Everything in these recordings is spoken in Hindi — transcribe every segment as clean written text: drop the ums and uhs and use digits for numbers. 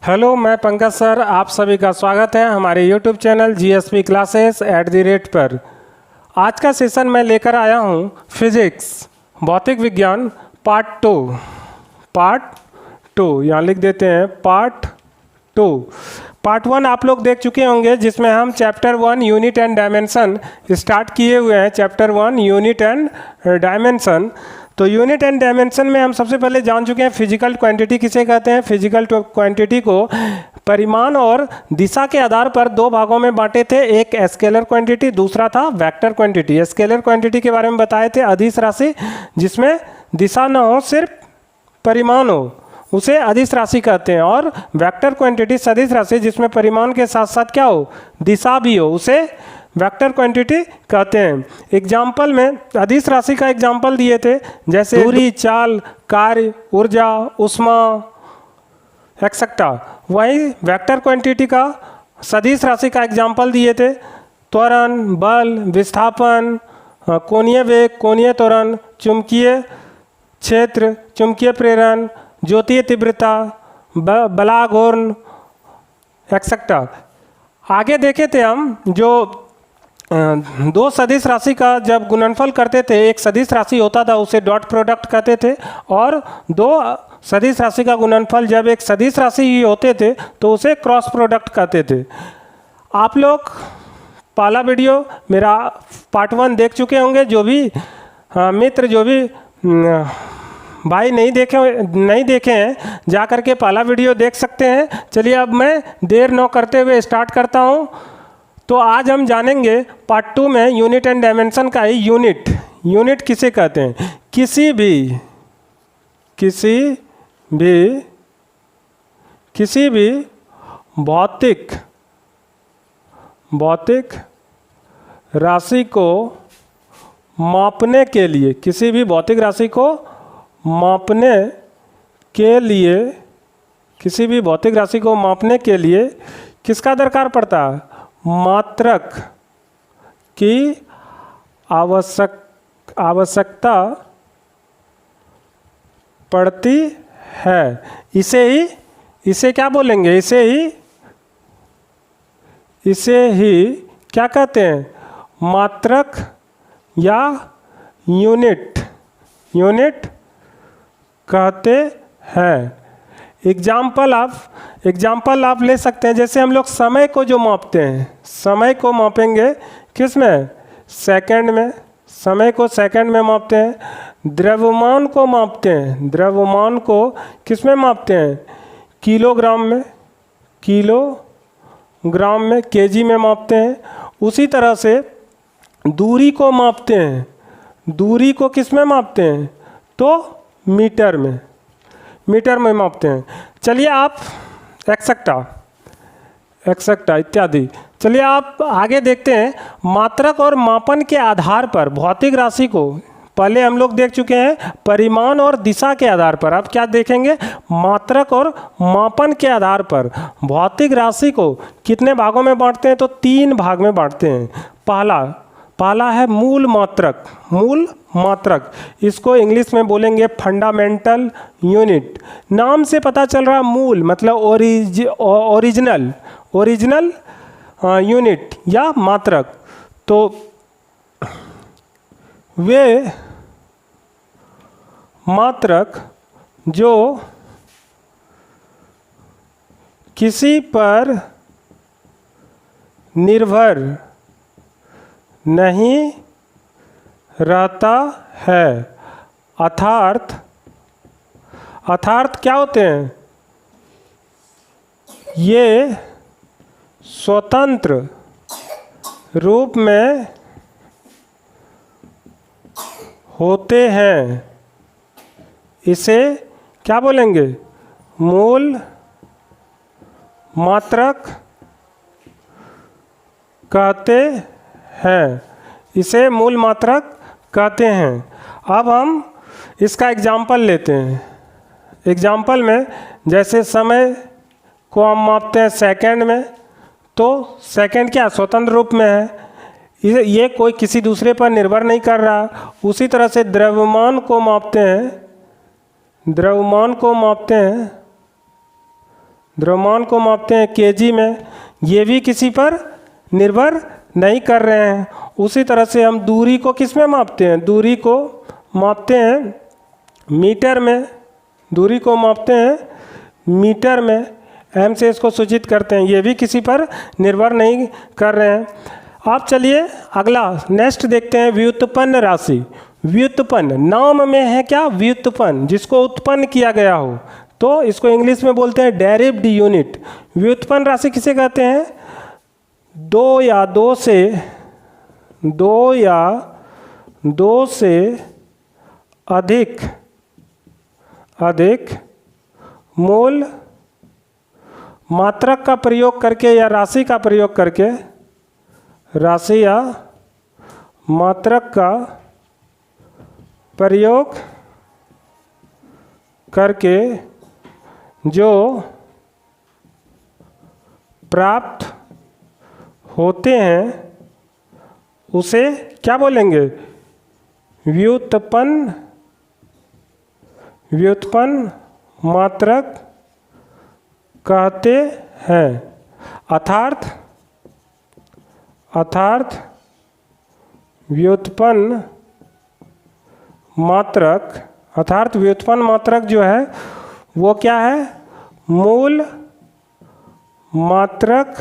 हेलो, मैं पंकज सर, आप सभी का स्वागत है हमारे यूट्यूब चैनल जीएसपी क्लासेस @ पर। आज का सेशन मैं लेकर आया हूँ फिजिक्स भौतिक विज्ञान पार्ट टू यहाँ लिख देते हैं पार्ट 2। पार्ट 1 आप लोग देख चुके होंगे, जिसमें हम chapter 1 unit and dimension start किए हुए हैं। Chapter 1 unit and dimension. तो यूनिट एंड डायमेंशन में हम सबसे पहले जान चुके हैं फिजिकल क्वांटिटी किसे कहते हैं। फिजिकल क्वांटिटी को परिमाण और दिशा के आधार पर दो भागों में बांटे थे, एक स्केलर क्वांटिटी, दूसरा था वेक्टर क्वांटिटी। स्केलर क्वांटिटी के बारे में बताए थे, अदिश राशि जिसमें दिशा न हो, सिर्फ परिमाण हो, उसे अदिश राशि कहते हैं। और वेक्टर क्वांटिटी सदिश राशि जिसमें परिमाण के साथ साथ क्या हो, दिशा भी हो, उसे वेक्टर क्वांटिटी कहते हैं। एग्जाम्पल में अदिश राशि का एग्जाम्पल दिए थे, जैसे दूरी, चाल, कार्य, ऊर्जा, ऊष्मा एक्सेट्रा। वही वेक्टर क्वांटिटी का सदिश राशि का एग्जाम्पल दिए थे, त्वरण, बल, विस्थापन, कोणीय वेग, कोणीय त्वरण, चुंबकीय क्षेत्र, चुंबकीय प्रेरण, ज्योतीय तीव्रता, बलाघूर्ण एक्सेट्रा। आगे देखे थे हम जो दो सदिश राशि का जब गुणनफल करते थे, एक सदिश राशि होता था उसे डॉट प्रोडक्ट कहते थे, और दो सदिश राशि का गुणनफल जब एक सदिश राशि ही होते थे तो उसे क्रॉस प्रोडक्ट कहते थे। आप लोग पहला वीडियो मेरा पार्ट 1 देख चुके होंगे। जो भी मित्र, जो भी भाई नहीं देखे हैं, जा कर के पहला वीडियो देख सकते हैं। चलिए अब मैं देर न करते हुए स्टार्ट करता हूँ। तो आज हम जानेंगे पार्ट 2 में यूनिट एंड डायमेंशन का ही यूनिट किसे कहते हैं। किसी भी भौतिक राशि को मापने के लिए, किसी भी भौतिक राशि को मापने के लिए किसका दरकार पड़ता है, मात्रक की आवश्यकता पड़ती है। इसे क्या बोलेंगे, इसे ही क्या कहते हैं, मात्रक या यूनिट कहते हैं। एग्जाम्पल आप ले सकते हैं, जैसे हम लोग समय को जो मापते हैं, समय को मापेंगे किस में, सेकंड में, समय को सेकंड में मापते हैं। द्रव्यमान को मापते हैं, द्रव्यमान को किस में मापते हैं, किलोग्राम में, केजी में मापते हैं। उसी तरह से दूरी को मापते हैं, दूरी को किस में मापते हैं, तो मीटर में मापते हैं। चलिए आप एक्सेट्रा इत्यादि। चलिए आप आगे देखते हैं। मात्रक और मापन के आधार पर भौतिक राशि को, पहले हम लोग देख चुके हैं परिमाण और दिशा के आधार पर, अब क्या देखेंगे, मात्रक और मापन के आधार पर भौतिक राशि को कितने भागों में बांटते हैं, तो 3 भाग में बांटते हैं। पहला है मूल मात्रक, इसको इंग्लिश में बोलेंगे फंडामेंटल यूनिट। नाम से पता चल रहा, मूल मतलब ओरिजिनल यूनिट या मात्रक। तो वे मात्रक जो किसी पर निर्भर नहीं रहता है, अर्थात क्या होते हैं, ये स्वतंत्र रूप में होते हैं। इसे क्या बोलेंगे, मूल मात्रक कहते हैं। इसे मूल मात्रक कहते हैं। अब हम इसका एग्जाम्पल लेते हैं। एग्जाम्पल में जैसे समय को हम मापते हैं सेकंड में, तो सेकंड क्या स्वतंत्र रूप में है, ये कोई किसी दूसरे पर निर्भर नहीं कर रहा। उसी तरह से द्रव्यमान को मापते हैं, द्रव्यमान को मापते हैं केजी में, ये भी किसी पर निर्भर नहीं कर रहे हैं। उसी तरह से हम दूरी को किस में मापते हैं, दूरी को मापते हैं मीटर में, दूरी को मापते हैं मीटर में, एम से इसको सूचित करते हैं, ये भी किसी पर निर्भर नहीं कर रहे हैं। अब चलिए अगला नेक्स्ट देखते हैं व्युत्पन्न राशि। व्युत्पन्न नाम में है क्या, व्युत्पन्न, जिसको उत्पन्न किया गया हो, तो इसको इंग्लिश में बोलते हैं डेरिव्ड यूनिट। व्युत्पन्न राशि किसे कहते हैं, दो या दो से अधिक मूल मात्रक का प्रयोग करके या राशि का प्रयोग करके, राशि या मात्रक का प्रयोग करके जो प्राप्त होते हैं उसे क्या बोलेंगे, व्युत्पन्न मात्रक कहते हैं। अर्थात व्युत्पन्न मात्रक जो है वो क्या है, मूल मात्रक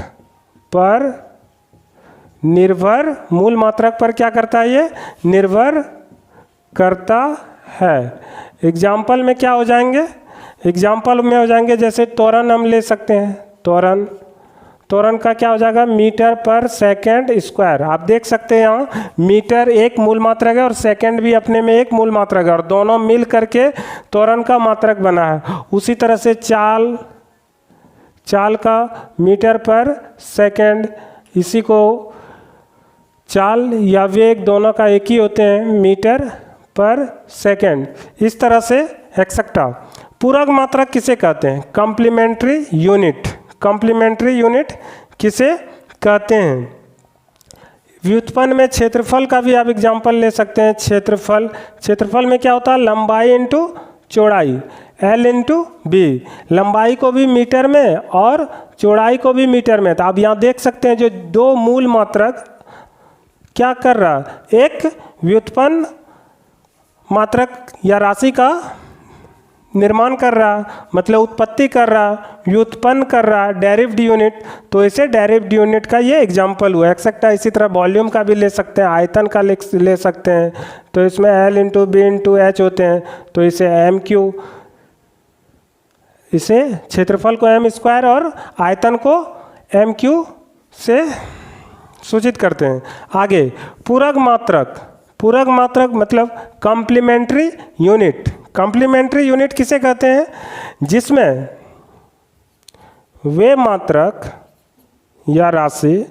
पर क्या करता है, ये निर्भर करता है। एग्जाम्पल में क्या हो जाएंगे, एग्जाम्पल में हो जाएंगे जैसे त्वरण हम ले सकते हैं, त्वरण का क्या हो जाएगा, मीटर पर सेकंड स्क्वायर। आप देख सकते हैं यहाँ मीटर एक मूल मात्रक है और सेकंड भी अपने में एक मूल मात्रक है, और दोनों मिल करके त्वरण का मात्रक बना है। उसी तरह से चाल का मीटर पर सेकंड, इसी को चाल या वेग दोनों का एक ही होते हैं, मीटर पर सेकंड। इस तरह से एक्सेट्रा। पूरक मात्रक किसे कहते हैं, कॉम्प्लीमेंट्री यूनिट किसे कहते हैं। व्युत्पन्न में क्षेत्रफल का भी आप एग्जाम्पल ले सकते हैं। क्षेत्रफल में क्या होता है, लंबाई इंटू चौड़ाई, L इंटू बी। लंबाई को भी मीटर में और चौड़ाई को भी मीटर में। तो आप यहाँ देख सकते हैं जो दो मूल मात्रक क्या कर रहा है, एक व्युत्पन्न मात्रक या राशि का निर्माण कर रहा, मतलब उत्पत्ति कर रहा, व्युत्पन्न कर रहा, डेरिव्ड यूनिट। तो इसे डेरिव्ड यूनिट का ये एग्जाम्पल हुआ। एक्सेट्रा। इसी तरह वॉल्यूम का भी ले सकते हैं, आयतन का ले सकते हैं। तो इसमें L into B into H होते हैं, तो इसे MQ, इसे क्षेत्रफल को M स्क्वायर और आयतन को MQ से सूचित करते हैं। आगे पूरक मात्रक मतलब कॉम्प्लीमेंट्री यूनिट किसे कहते हैं, जिसमें वे मात्रक या राशि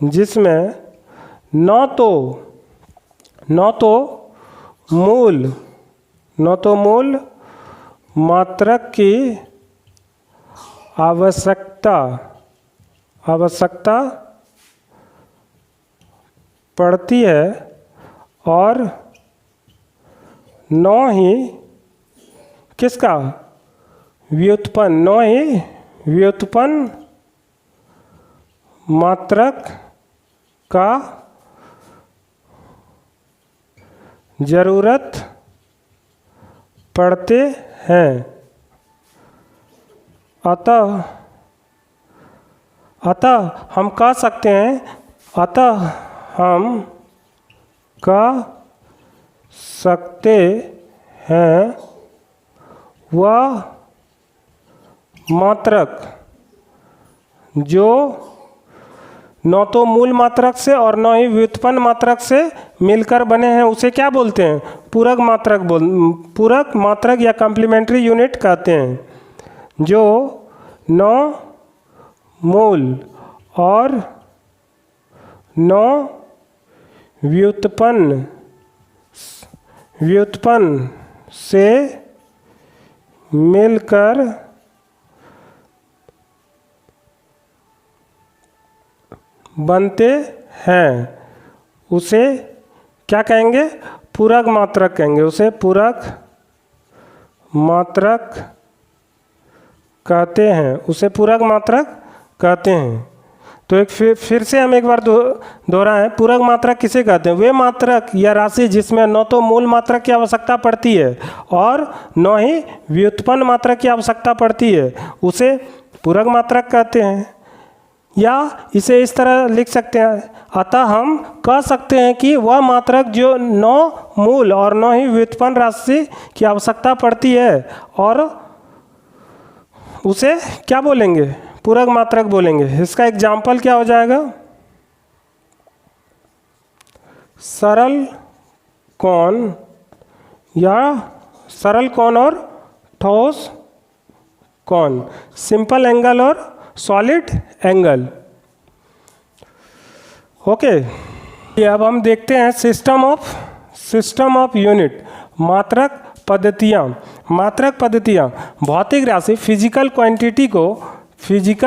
जिसमें न तो मूल मात्रक की आवश्यकता पड़ती है और न ही किसका, व्युत्पन्न मात्रक का जरूरत पड़ते हैं। अतः हम कह सकते हैं वह मात्रक जो न तो मूल मात्रक से और न ही व्युत्पन्न मात्रक से मिलकर बने हैं उसे क्या बोलते हैं, पूरक मात्रक या कॉम्प्लीमेंट्री यूनिट कहते हैं। जो न मूल और न व्युत्पन्न से मिलकर बनते हैं उसे क्या कहेंगे, पूरक मात्रक कहेंगे। उसे पूरक मात्रक कहते हैं, उसे पूरक मात्रक कहते हैं। तो एक फिर से हम एक बार दोहराएं, पूरक मात्रक किसे कहते हैं? वे मात्रक या राशि जिसमें न तो मूल मात्रक की आवश्यकता पड़ती है और न ही व्युत्पन्न मात्रक की आवश्यकता पड़ती है, उसे पूरक मात्रक कहते हैं। या इसे इस तरह लिख सकते हैं, अतः हम कह सकते हैं कि वह मात्रक जो न मूल और न ही व्युत्पन्न राशि की आवश्यकता पड़ती है और उसे क्या बोलेंगे? पूरक मात्रक बोलेंगे। इसका एग्जाम्पल क्या हो जाएगा? सरल कोण या सरल कोण और ठोस कोण, सिंपल एंगल और सॉलिड एंगल। ओके, अब हम देखते हैं सिस्टम ऑफ यूनिट, मात्रक पद्धतियाँ। मात्रक पद्धतियाँ भौतिक राशि फिजिकल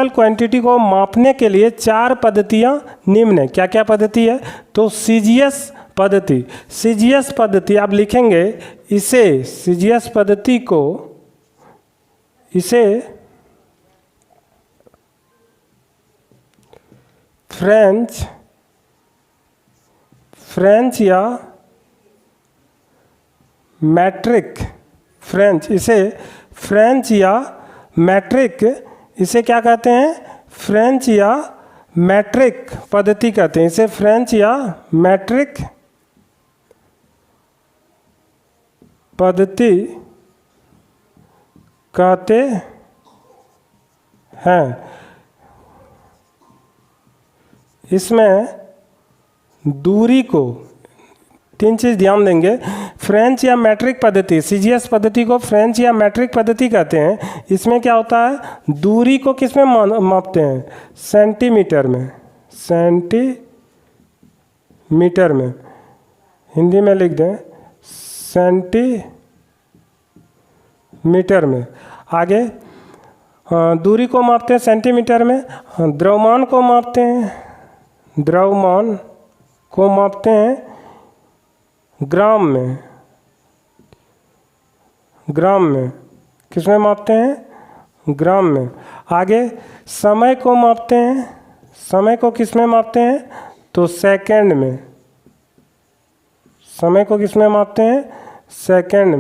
क्वांटिटी को मापने के लिए 4 पद्धतियाँ निम्न है। क्या क्या पद्धति है? तो सीजीएस पद्धति आप लिखेंगे इसे, सीजीएस पद्धति को इसे फ्रेंच या मैट्रिक, इसे क्या कहते हैं? फ्रेंच या मैट्रिक पद्धति कहते हैं। इसे फ्रेंच या मैट्रिक पद्धति कहते हैं। इसमें दूरी को 3 चीज़ ध्यान देंगे। फ्रेंच या मैट्रिक पद्धति, सीजीएस पद्धति को फ्रेंच या मैट्रिक पद्धति कहते हैं। इसमें क्या होता है? दूरी को किस में मापते हैं? सेंटीमीटर में। हिंदी में लिख दें सेंटीमीटर में। आगे दूरी को मापते हैं सेंटीमीटर में। द्रव्यमान को मापते हैं ग्राम में। किस में मापते हैं? ग्राम में। आगे समय को मापते हैं। समय को किस में मापते हैं? तो सेकंड में। समय को किस में मापते हैं? सेकंड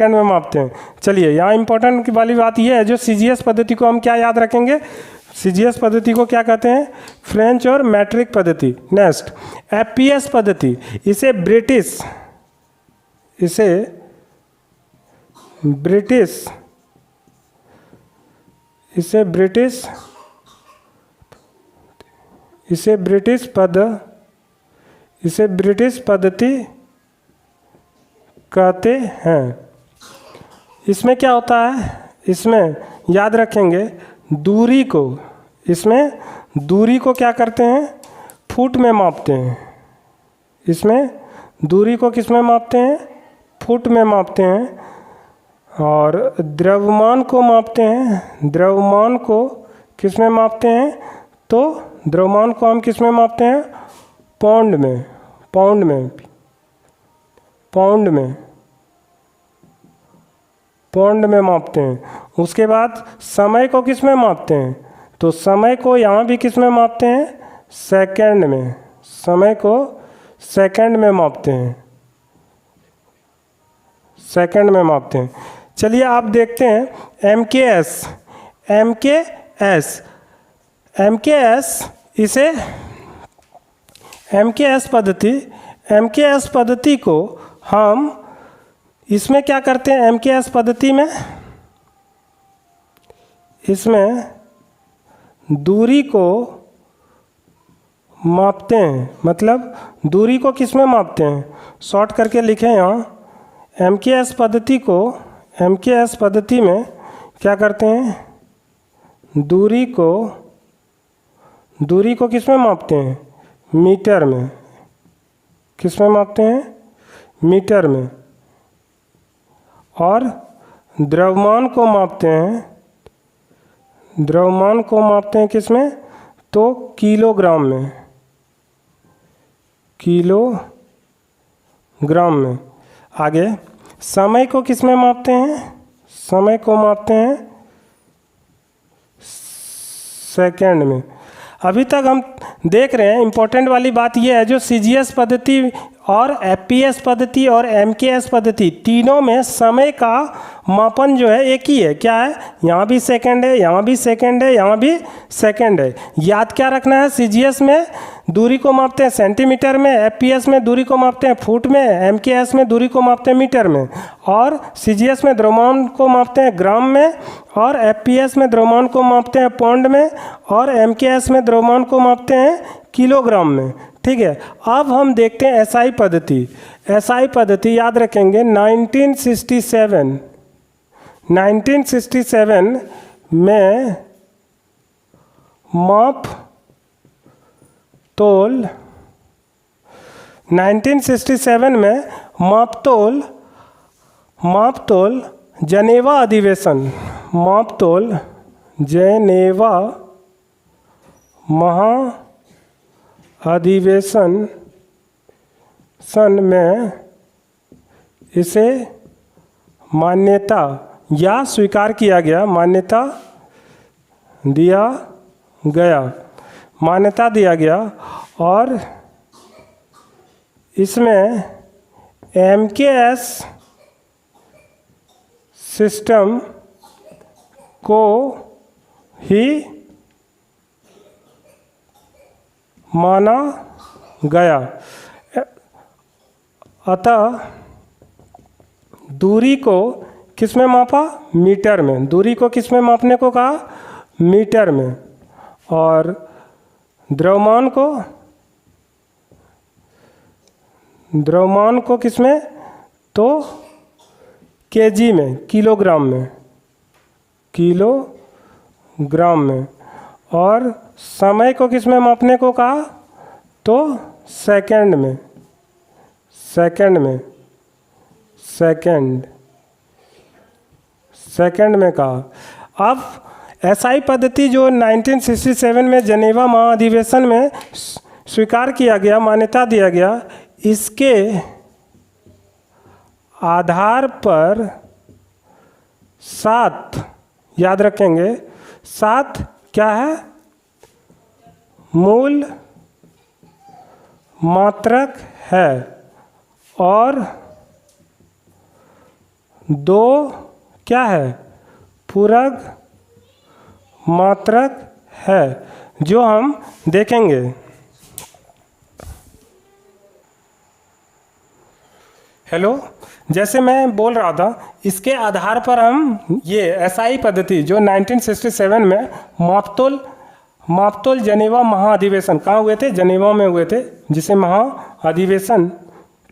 में मापते हैं। चलिए, यहाँ इंपॉर्टेंट वाली बात यह है, जो सीजीएस पद्धति को हम क्या याद रखेंगे? सीजीएस पद्धति को क्या कहते हैं? फ्रेंच और मैट्रिक पद्धति। नेक्स्ट, एफपीएस पद्धति, इसे ब्रिटिश पद्धति कहते हैं। इसमें क्या होता है? इसमें याद रखेंगे दूरी को क्या करते हैं? फुट में मापते हैं। इसमें दूरी को किस में मापते हैं? फुट में मापते हैं। और द्रव्यमान को मापते हैं। द्रव्यमान को किस में मापते हैं? तो द्रव्यमान को हम किस में मापते हैं? पाउंड में मापते हैं। उसके बाद समय को किस में मापते हैं? तो समय को यहाँ भी किस में मापते हैं? सेकंड में। समय को सेकंड में मापते हैं। चलिए, आप देखते हैं एमकेएस पद्धति को हम इसमें क्या करते हैं? एमकेएस पद्धति में इसमें दूरी को मापते हैं। मतलब दूरी को किस में मापते हैं? शॉर्ट करके लिखें यहाँ, एमकेएस पद्धति में क्या करते हैं? दूरी को किस में मापते हैं? मीटर में। किस में मापते हैं? मीटर में। और द्रव्यमान को मापते हैं किस में? तो किलोग्राम में। आगे समय को किस में मापते हैं? समय को मापते हैं सेकंड में। अभी तक हम देख रहे हैं, इम्पोर्टेंट वाली बात यह है, जो सीजीएस पद्धति और एफपीएस पद्धति और एमकेएस पद्धति तीनों में समय का मापन जो है एक ही है। क्या है? यहाँ भी सेकंड है, यहाँ भी सेकंड है, यहाँ भी सेकंड है। याद क्या रखना है? सीजीएस में दूरी को मापते हैं सेंटीमीटर में, एफपीएस में दूरी को मापते हैं फुट में, एमकेएस में दूरी को मापते हैं मीटर में, और सीजीएस में द्रव्यमान को मापते हैं ग्राम में, और एफपीएस में द्रव्यमान को मापते हैं पौंड में, और एमकेएस में द्रव्यमान को मापते हैं किलोग्राम में। ठीक है, अब हम देखते हैं एसआई पद्धति। एसआई पद्धति याद रखेंगे 1967 में माप तोल 1967 में मापतोल जनेवा अधिवेशन, मापतोल जनेवा अधिवेशन में इसे मान्यता या स्वीकार किया गया, मान्यता दिया गया, और इसमें एमकेएस सिस्टम को ही माना गया। अतः दूरी को किस में मापा? मीटर में। दूरी को किस में मापने को कहा? मीटर में। और द्रव्यमान को किस में? तो केजी में, किलोग्राम में। और समय को किस में मापने को कहा? तो सेकंड में कहा। अब एसआई पद्धति जो 1967 में जनेवा महाअधिवेशन में स्वीकार किया गया, मान्यता दिया गया, इसके आधार पर 7, याद रखेंगे 7 क्या है? मूल मात्रक है, और 2 क्या है? पूरक मात्रक है, जो हम देखेंगे। हेलो, जैसे मैं बोल रहा था, इसके आधार पर हम ये एसआई पद्धति जो 1967 में मापतोल जनेवा महाअधिवेशन, कहाँ हुए थे? जनेवा में हुए थे, जिसे महाअधिवेशन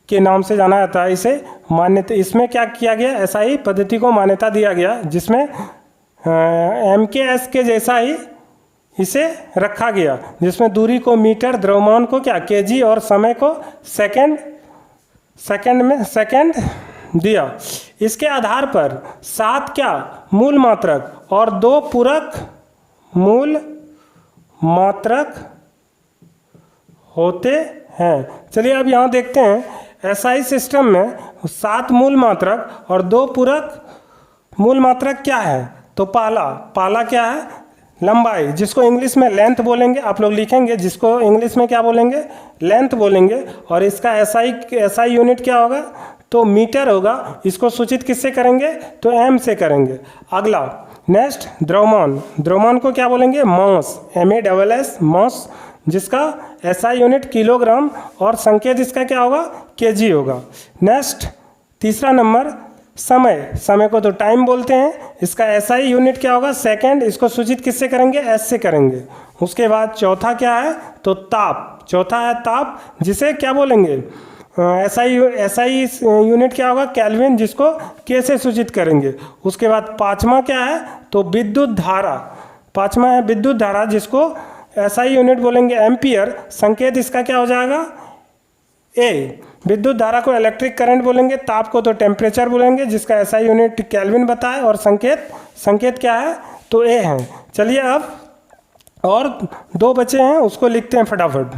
के नाम से जाना जाता है। इसे मान्यता, इसमें क्या किया गया? एसआई पद्धति को मान्यता दिया गया, जिसमें एमकेएस के जैसा ही इसे रखा गया, जिसमें दूरी को मीटर, द्रव्यमान को क्या? केजी, और समय को सेकंड दिया। इसके आधार पर 7 क्या? मूल मात्रक और 2 पूरक मूल मात्रक होते हैं। चलिए अब यहाँ देखते हैं, एसआई सिस्टम में 7 मूल मात्रक और 2 पूरक मूल मात्रक क्या है? तो पहला क्या है? लंबाई, जिसको इंग्लिश में लेंथ बोलेंगे। आप लोग लिखेंगे, जिसको इंग्लिश में क्या बोलेंगे? लेंथ बोलेंगे। और इसका एसआई यूनिट क्या होगा? तो मीटर होगा। इसको सूचित किससे करेंगे? तो एम से करेंगे। अगला नेक्स्ट द्रव्यमान को क्या बोलेंगे? मॉस, MASS, मॉस, जिसका एसआई यूनिट किलोग्राम, और संकेत इसका क्या होगा? केजी होगा। नेक्स्ट तीसरा नंबर समय को तो टाइम बोलते हैं। इसका एसआई यूनिट क्या होगा? सेकंड। इसको सूचित किससे करेंगे? एस से करेंगे। उसके बाद चौथा क्या है? तो ताप। चौथा है ताप, जिसे क्या बोलेंगे? एसआई यूनिट क्या होगा? केल्विन, जिसको के से सूचित करेंगे। उसके बाद पाँचवा क्या है? तो विद्युत धारा। पाँचवा है विद्युत धारा, जिसको एसआई यूनिट बोलेंगे एम्पियर। संकेत इसका क्या हो जाएगा? ए। विद्युत धारा को इलेक्ट्रिक करंट बोलेंगे। ताप को तो टेम्परेचर बोलेंगे, जिसका एसआई यूनिट केल्विन बताए। और संकेत क्या है? तो ए है। चलिए अब और 2 बचे हैं, उसको लिखते हैं फटाफट।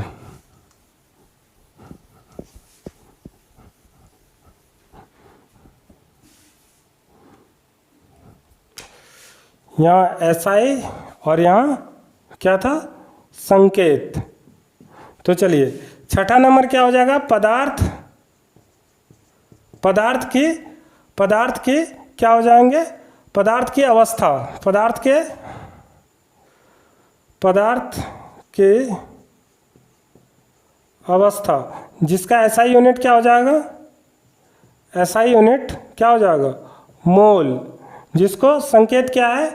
यहाँ एसआई और यहाँ क्या था, संकेत। तो चलिए छठा नंबर क्या हो जाएगा, पदार्थ की क्या हो जाएंगे, पदार्थ की अवस्था, पदार्थ के अवस्था, जिसका एसआई यूनिट क्या हो जाएगा, एसआई यूनिट क्या हो जाएगा, मोल, जिसको संकेत क्या है,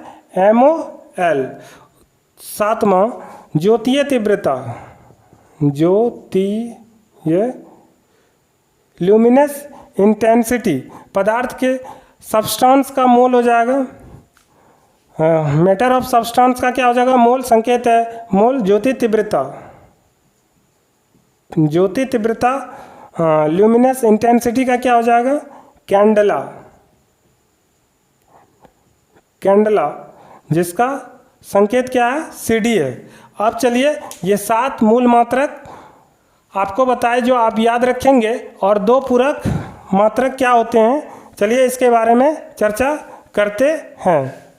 MOL। सातवां ज्योतीय तीव्रता, ल्यूमिनस इंटेंसिटी, पदार्थ के सब्सटेंस का मोल हो जाएगा, मैटर ऑफ सब्सटेंस का क्या हो जाएगा, मोल, संकेत है मोल। ज्योति तीव्रता, ल्यूमिनस इंटेंसिटी का क्या हो जाएगा, कैंडला, जिसका संकेत क्या है, CD है। अब चलिए ये 7 मूल मात्रक आपको बताए जो आप याद रखेंगे, और 2 पूरक मात्रक क्या होते हैं, चलिए इसके बारे में चर्चा करते हैं।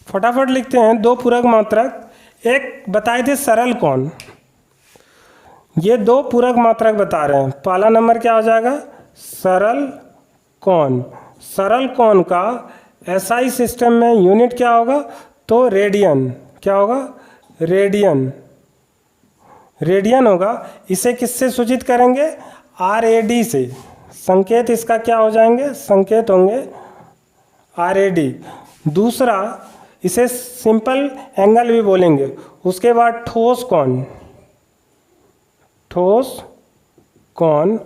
फटाफट लिखते हैं 2 पूरक मात्रक। एक बताए थे सरल कौन, ये 2 पूरक मात्रक बता रहे हैं। पहला नंबर क्या हो जाएगा, सरल कौन। सरल कौन का एसआई सिस्टम में यूनिट क्या होगा, तो रेडियन, क्या होगा, रेडियन होगा। इसे किससे सूचित करेंगे, RAD से। संकेत इसका क्या हो जाएंगे, संकेत होंगे RAD। दूसरा इसे सिंपल एंगल भी बोलेंगे। उसके बाद ठोस कौन,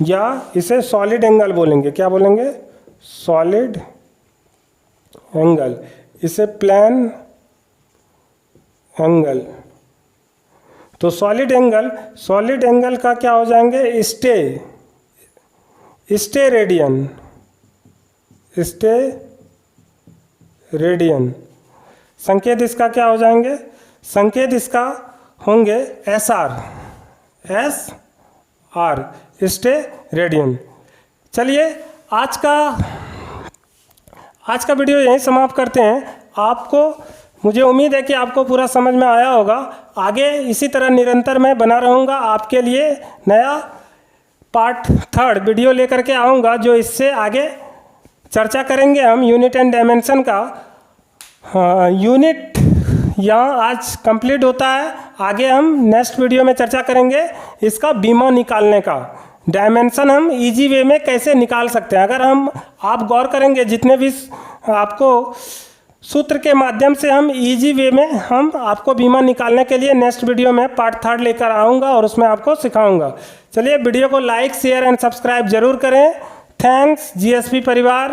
या इसे सॉलिड एंगल बोलेंगे, क्या बोलेंगे, सॉलिड एंगल। इसे प्लेन एंगल। तो सॉलिड एंगल का क्या हो जाएंगे, स्टे रेडियन। संकेत इसका क्या हो जाएंगे, संकेत इसका होंगे SR, स्टे रेडियन। चलिए आज का वीडियो यहीं समाप्त करते हैं। आपको, मुझे उम्मीद है कि आपको पूरा समझ में आया होगा। आगे इसी तरह निरंतर मैं बना रहूँगा, आपके लिए नया पार्ट 3 वीडियो लेकर के आऊँगा, जो इससे आगे चर्चा करेंगे हम यूनिट एंड डायमेंशन का। यूनिट यहाँ आज कंप्लीट होता है, आगे हम नेक्स्ट वीडियो में चर्चा करेंगे इसका बीमा निकालने का। डायमेंशन हम इजी वे में कैसे निकाल सकते हैं, अगर आप गौर करेंगे जितने भी आपको सूत्र के माध्यम से हम इजी वे में हम आपको बीमा निकालने के लिए नेक्स्ट वीडियो में पार्ट 3 लेकर आऊँगा और उसमें आपको सिखाऊंगा। चलिए वीडियो को लाइक, शेयर एंड सब्सक्राइब जरूर करें। थैंक्स GSP परिवार।